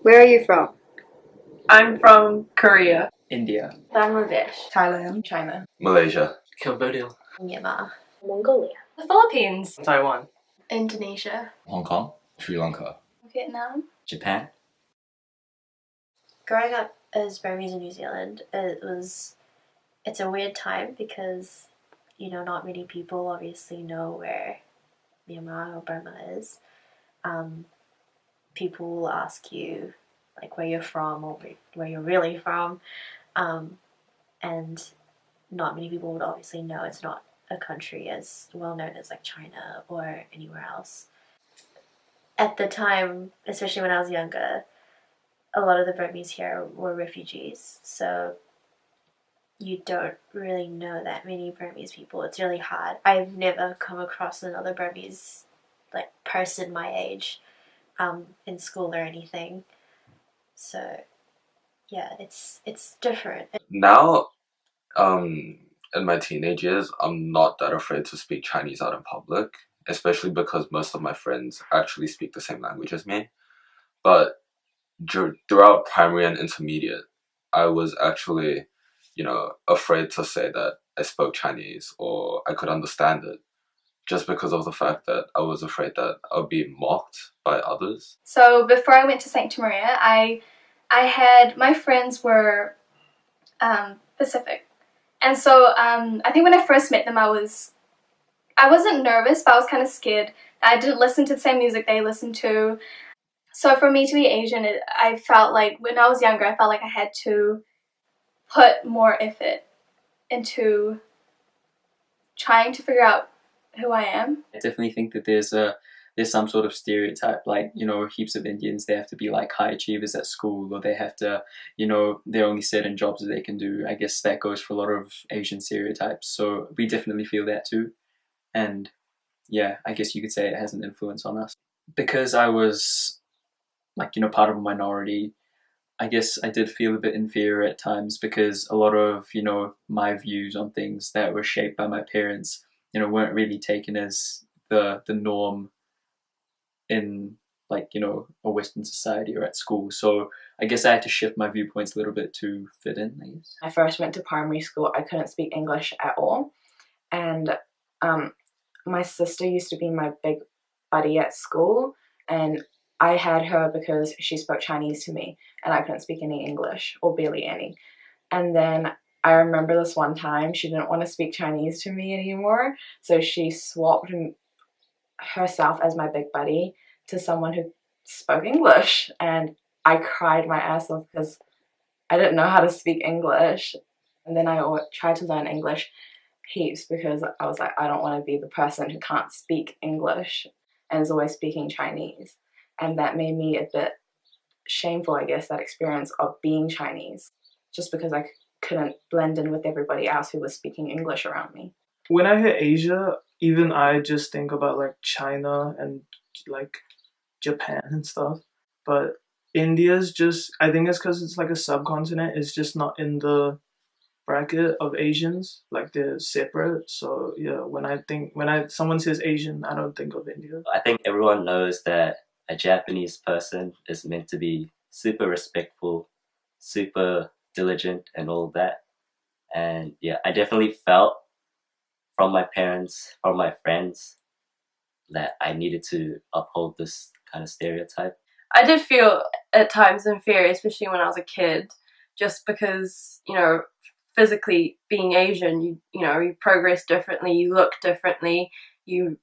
Where are you from? I'm from Korea. India. Bangladesh. Thailand. China. Malaysia. Cambodia. Myanmar. Mongolia. The Philippines. Taiwan. Indonesia. Hong Kong. Sri Lanka. Vietnam. Japan. Growing up as Burmese in New Zealand, it's a weird time because, not many people obviously know where Myanmar or Burma is. People will ask you like where you're from or where you're really from, and not many people would obviously know it's not a country as well known as like China or anywhere else. At the time, especially when I was younger, a lot of the Burmese here were refugees, so you don't really know that many Burmese people. It's really hard. I've never come across another Burmese like person my age in school or anything. So yeah, it's different. Now, in my teenage years, I'm not that afraid to speak Chinese out in public, especially because most of my friends actually speak the same language as me. But throughout primary and intermediate, I was actually, afraid to say that I spoke Chinese or I could understand it, just because of the fact that I was afraid that I would be mocked by others. So before I went to Sancta Maria, I had, my friends were Pacific. And so I think when I first met them, I wasn't nervous, but I was kind of scared. I didn't listen to the same music they listened to. So for me to be Asian, I felt like when I was younger, I felt like I had to put more effort into trying to figure out who I am. I definitely think that there's some sort of stereotype, like, heaps of Indians, they have to be like high achievers at school, or they have to, there are only certain jobs that they can do. I guess that goes for a lot of Asian stereotypes. So we definitely feel that too. And yeah, I guess you could say it has an influence on us. Because I was like, part of a minority, I guess I did feel a bit inferior at times because a lot of, my views on things that were shaped by my parents, weren't really taken as the norm in like, a Western society or at school. So I guess I had to shift my viewpoints a little bit to fit in, I guess. I first went to primary school, I couldn't speak English at all. And my sister used to be my big buddy at school, and I had her because she spoke Chinese to me and I couldn't speak any English, or barely any. And then I remember this one time she didn't want to speak Chinese to me anymore, so she swapped herself as my big buddy to someone who spoke English, and I cried my ass off because I didn't know how to speak English. And then I tried to learn English heaps because I was like, I don't want to be the person who can't speak English and is always speaking Chinese. And that made me a bit shameful, I guess, that experience of being Chinese, just because I couldn't blend in with everybody else who was speaking English around me. When I hear Asia, even I just think about like China and like Japan and stuff. But India's just, I think it's because it's like a subcontinent, it's just not in the bracket of Asians, like they're separate. So yeah, when someone says Asian, I don't think of India. I think everyone knows that a Japanese person is meant to be super respectful, super diligent and all that. And yeah, I definitely felt from my parents, from my friends, that I needed to uphold this kind of stereotype. I did feel at times inferior, especially when I was a kid, just because, physically being Asian, you progress differently, you look differently, you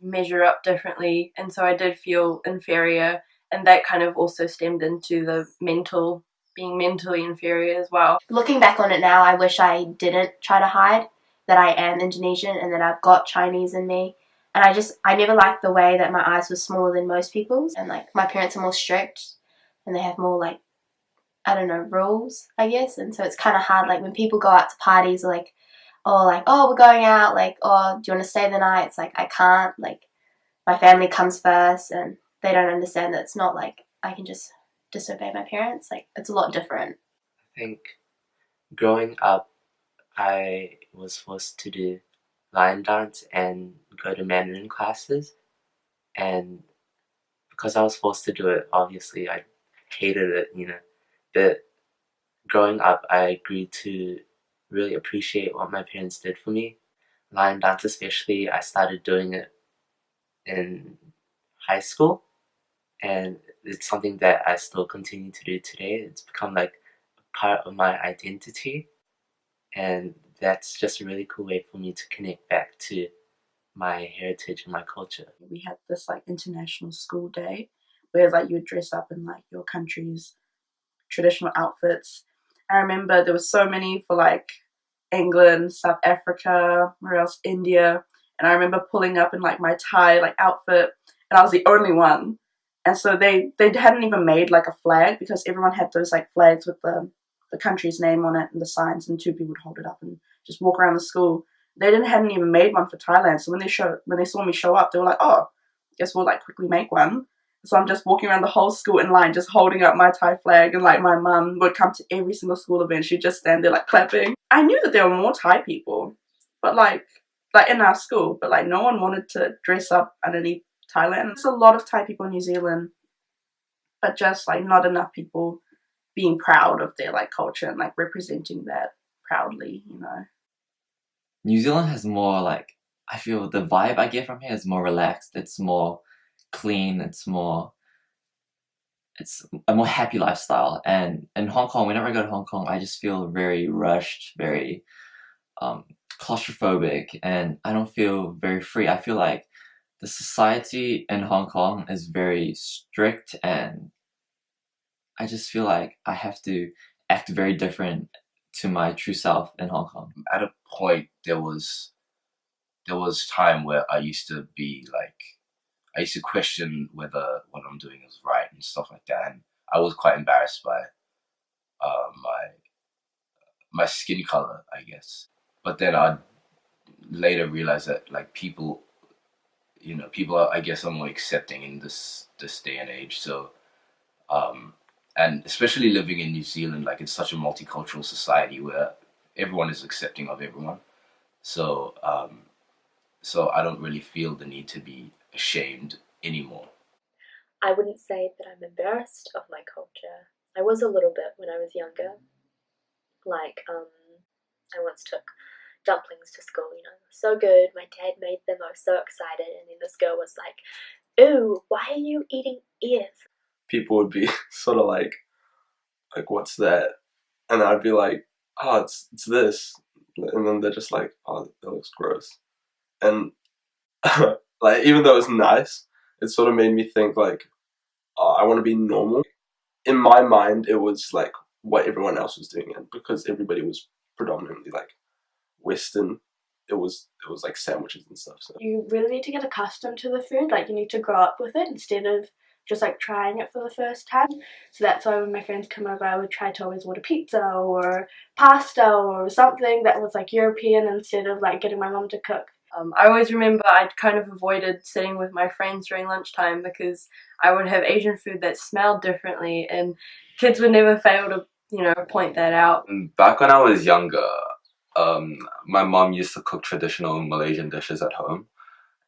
measure up differently, and so I did feel inferior, and that kind of also stemmed into the being mentally inferior as well. Looking back on it now, I wish I didn't try to hide that I am Indonesian and that I've got Chinese in me. And I never liked the way that my eyes were smaller than most people's, and like my parents are more strict and they have more like, I don't know, rules, I guess. And so it's kind of hard, like when people go out to parties, like, oh, we're going out, like, oh, do you want to stay the night? It's like, I can't, like, my family comes first, and they don't understand that it's not like I can just disobey my parents. Like, it's a lot different. I think growing up, I was forced to do lion dance and go to Mandarin classes, and because I was forced to do it, obviously I hated it, you know. But growing up, I grew to really appreciate what my parents did for me. Lion dance, especially, I started doing it in high school, and it's something that I still continue to do today. It's become like a part of my identity, and that's just a really cool way for me to connect back to my heritage and my culture. We had this like international school day where like you would dress up in like your country's traditional outfits. I remember there was so many for like England, South Africa, where else, India, and I remember pulling up in like my Thai like outfit, and I was the only one. And so they hadn't even made like a flag, because everyone had those like flags with the country's name on it and the signs, and two people would hold it up and just walk around the school. They hadn't even made one for Thailand. So when they saw me show up, they were like, "Oh, guess we'll like quickly make one." So I'm just walking around the whole school in line, just holding up my Thai flag, and like my mum would come to every single school event. She'd just stand there like clapping. I knew that there were more Thai people, but like in our school, but like no one wanted to dress up underneath Thailand. There's a lot of Thai people in New Zealand, but just like not enough people being proud of their like culture and like representing that proudly, you know. New Zealand has more like, I feel the vibe I get from here is more relaxed. It's more clean. It's a more happy lifestyle. And in Hong Kong, whenever I go to Hong Kong, I just feel very rushed, very claustrophobic, and I don't feel very free. I feel like the society in Hong Kong is very strict, and I just feel like I have to act very different to my true self in Hong Kong. At a point, there was time where I used to be like, I used to question whether what I'm doing is right and stuff like that, and I was quite embarrassed by my skin color, I guess. But then I later realized that like people are, I guess, are more accepting in this day and age. So and especially living in New Zealand, like it's such a multicultural society where everyone is accepting of everyone. So so I don't really feel the need to be ashamed anymore. I wouldn't say that I'm embarrassed of my culture. I was a little bit when I was younger. Like, I once took dumplings to school, you know, so good. My dad made them, I was so excited, and then this girl was like, "Ooh, why are you eating ears?" People would be sort of like, what's that? And I'd be like, "Oh, it's this." And then they're just like, "Oh, that looks gross." And like, even though it was nice, it sort of made me think like, oh, I want to be normal. In my mind, it was like what everyone else was doing, and because everybody was predominantly like Western, it was like sandwiches and stuff. So you really need to get accustomed to the food. Like, you need to grow up with it instead of just like trying it for the first time. So that's why when my friends come over, I would try to always order pizza or pasta or something that was like European instead of like getting my mum to cook. I always remember I'd kind of avoided sitting with my friends during lunchtime because I would have Asian food that smelled differently, and kids would never fail to, you know, point that out. Back when I was younger, my mom used to cook traditional Malaysian dishes at home.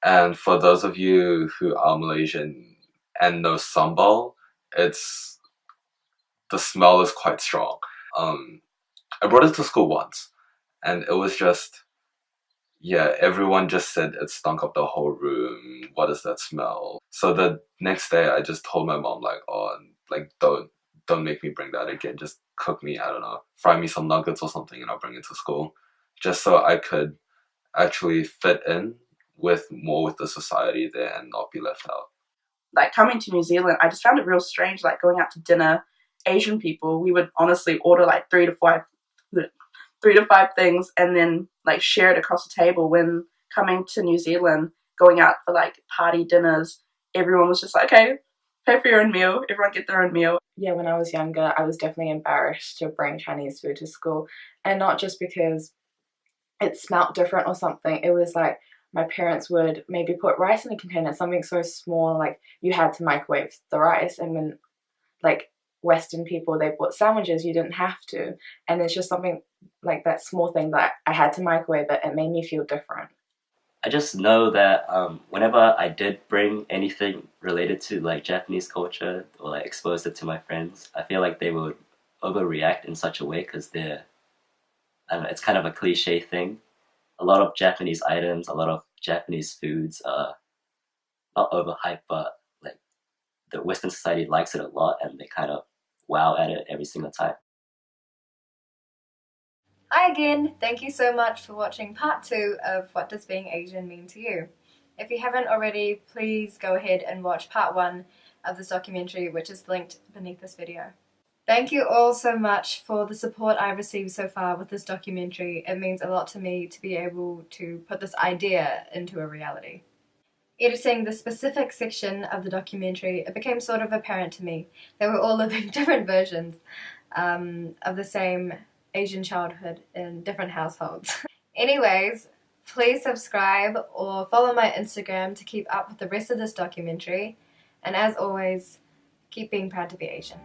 And for those of you who are Malaysian and know sambal, the smell is quite strong. I brought it to school once, and it was just, yeah, everyone just said it stunk up the whole room. What is that smell? So the next day, I just told my mom like, oh, like don't make me bring that again. Just cook me, I don't know, fry me some nuggets or something, and I'll bring it to school, just so I could actually fit in with the society there and not be left out. Like, coming to New Zealand, I just found it real strange, like going out to dinner, Asian people, we would honestly order like 3 to 5 things and then like share it across the table. When coming to New Zealand, going out for like party dinners, everyone was just like, okay, pay for your own meal, everyone get their own meal. Yeah, when I was younger, I was definitely embarrassed to bring Chinese food to school, and not just because it smelt different or something. It was like my parents would maybe put rice in a container, something so small, like you had to microwave the rice, and when like Western people, they bought sandwiches, you didn't have to. And it's just something like that small thing that I had to microwave it. It made me feel different. I just know that whenever I did bring anything related to like Japanese culture or like expose it to my friends, I feel like they would overreact in such a way because I don't know, it's kind of a cliche thing. A lot of Japanese items, a lot of Japanese foods are not overhyped, but like the Western society likes it a lot and they kind of wow at it every single time. Hi again, thank you so much for watching part 2 of What Does Being Asian Mean to You? If you haven't already, please go ahead and watch part 1 of this documentary, which is linked beneath this video. Thank you all so much for the support I've received so far with this documentary. It means a lot to me to be able to put this idea into a reality. Editing the specific section of the documentary, it became sort of apparent to me that we're all living different versions of the same Asian childhood in different households. Anyways, please subscribe or follow my Instagram to keep up with the rest of this documentary. And as always, keep being proud to be Asian.